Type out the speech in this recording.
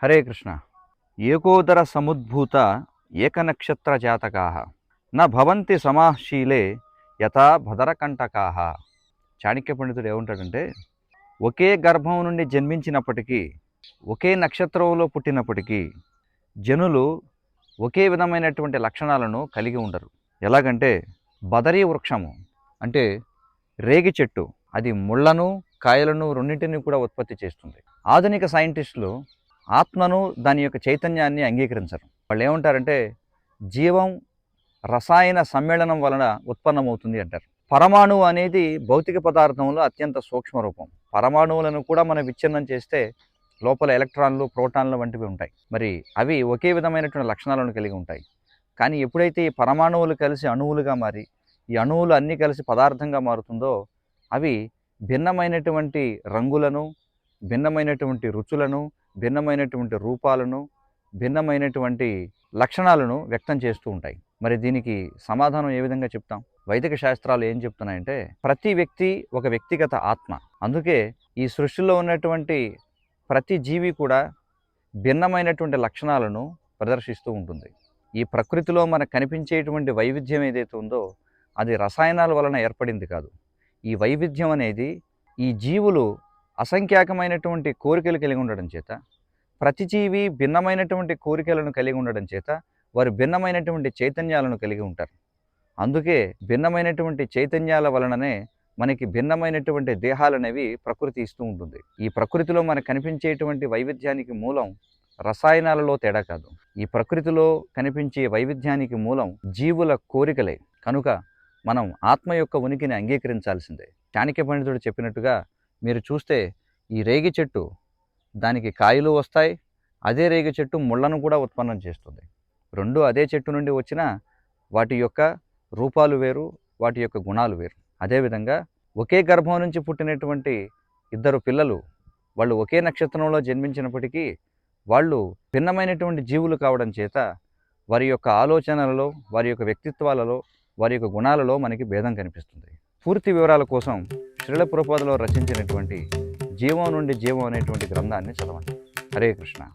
హరే కృష్ణ. ఏకోదర సముద్భూత ఏకనక్షత్ర జాతకాః న భవంతి సమాశీలే యథా భదరకంటకాః. చాణక్య పండితుడు ఏమంటాడంటే, ఒకే గర్భం నుండి జన్మించినప్పటికీ, ఒకే నక్షత్రంలో పుట్టినప్పటికీ జనులు ఒకే విధమైనటువంటి లక్షణాలను కలిగి ఉండరు. ఎలాగంటే, బదరీ వృక్షము అంటే రేగి చెట్టు, అది ముళ్ళను కాయలను రెండింటిని కూడా ఉత్పత్తి చేస్తుంది. ఆధునిక సైంటిస్టులు ఆత్మను, దాని యొక్క చైతన్యాన్ని అంగీకరించరు. వాళ్ళు ఏమంటారంటే, జీవం రసాయన సమ్మేళనం వలన ఉత్పన్నమవుతుంది అంటారు. పరమాణువు అనేది భౌతిక పదార్థంలో అత్యంత సూక్ష్మ రూపం. పరమాణువులను కూడా మనం విచ్ఛిన్నం చేస్తే లోపల ఎలక్ట్రాన్లు, ప్రోటాన్లు వంటివి ఉంటాయి. మరి అవి ఒకే విధమైనటువంటి లక్షణాలను కలిగి ఉంటాయి. కానీ ఎప్పుడైతే ఈ పరమాణువులు కలిసి అణువులుగా మారి, ఈ అణువులు అన్నీ కలిసి పదార్థంగా మారుతుందో, అవి భిన్నమైనటువంటి రంగులను, భిన్నమైనటువంటి రుచులను, భిన్నమైనటువంటి రూపాలను, భిన్నమైనటువంటి లక్షణాలను వ్యక్తం చేస్తూ ఉంటాయి. మరి దీనికి సమాధానం ఏ విధంగా చెప్తాం? వైదిక శాస్త్రాలు ఏం చెప్తున్నాయంటే, ప్రతి వ్యక్తి ఒక వ్యక్తిగత ఆత్మ. అందుకే ఈ సృష్టిలో ఉన్నటువంటి ప్రతి జీవి కూడా భిన్నమైనటువంటి లక్షణాలను ప్రదర్శిస్తూ ఉంటుంది. ఈ ప్రకృతిలో మనకు కనిపించేటువంటి వైవిధ్యం ఏదైతే ఉందో, అది రసాయనాల వలన ఏర్పడింది కాదు. ఈ వైవిధ్యం అనేది ఈ జీవులు అసంఖ్యాకమైనటువంటి కోరికలు కలిగి ఉండడం చేత, ప్రతి జీవి భిన్నమైనటువంటి కోరికలను కలిగి ఉండడం చేత వారు భిన్నమైనటువంటి చైతన్యాలను కలిగి ఉంటారు. అందుకే భిన్నమైనటువంటి చైతన్యాల వలననే మనకి భిన్నమైనటువంటి దేహాలనేవి ప్రకృతి ఇస్తూ ఉంటుంది. ఈ ప్రకృతిలో మనకు కనిపించేటువంటి వైవిధ్యానికి మూలం రసాయనాలలో తేడా కాదు. ఈ ప్రకృతిలో కనిపించే వైవిధ్యానికి మూలం జీవుల కోరికలే. కనుక మనం ఆత్మ యొక్క ఉనికిని అంగీకరించాల్సిందే. చాణక్య పండితుడు చెప్పినట్టుగా మీరు చూస్తే, ఈ రేగి చెట్టు, దానికి కాయలు వస్తాయి, అదే రేగి చెట్టు ముళ్ళను కూడా ఉత్పన్నం చేస్తుంది. రెండు అదే చెట్టు నుండి వచ్చిన వాటి యొక్క రూపాలు వేరు, వాటి యొక్క గుణాలు వేరు. అదేవిధంగా ఒకే గర్భం నుంచి పుట్టినటువంటి ఇద్దరు పిల్లలు, వాళ్ళు ఒకే నక్షత్రంలో జన్మించినప్పటికీ వాళ్ళు భిన్నమైనటువంటి జీవులు కావడం చేత వారి యొక్క ఆలోచనలలో, వారి యొక్క వ్యక్తిత్వాలలో, వారి యొక్క గుణాలలో మనకి భేదం కనిపిస్తుంది. పూర్తి వివరాల కోసం శ్రీల ప్రభుపాదులు రచించినటువంటి జీవం నుండి జీవం అనేటువంటి గ్రంథాన్ని చదవండి. హరే కృష్ణ.